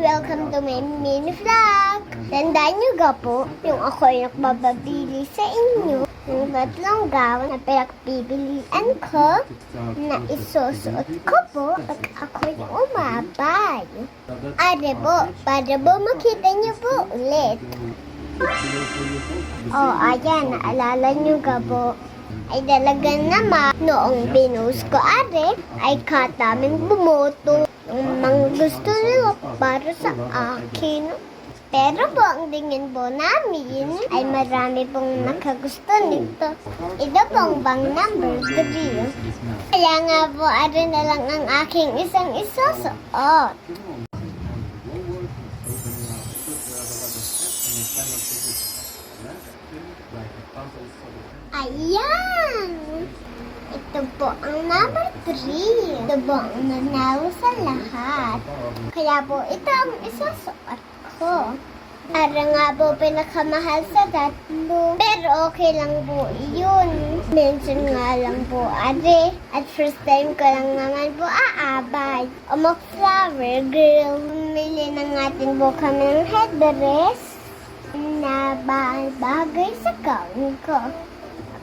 welcome to my mini vlog. Tandaan nyo ga po, yung ako ay nagbababili sa inyo ng tatlong gown na pinagpipilian ko na isusuot ko po pag ako'y umabay. Are po, para po makita nyo po ulit. Ayan, naalala nyo ga po. Ay talaga naman, noong pinost ko are, ay kataming bumoto. Yung mga gusto nila para sa akin. Pero po, ang tingin po namin ay marami pong nakagusto nito. Ito pong bang number 3. Kaya nga po, are na lang ang aking isang isusuot. Ayan! Ito po ang number 3. Ito po ang nanalo sa lahat. Kaya po, ito ang isusuot ko. Para nga po pinakamahal sa tatlo. Pero okay lang po yun. Mention nga lang po, are. At first time ko lang naman po aabay. O mag-flower girl. Bumili na natin po kami ng headdress na bagay sa gown ko.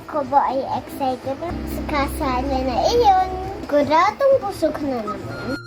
Ako po ay excited sa kasala na iyon. Kuratong busog na naman.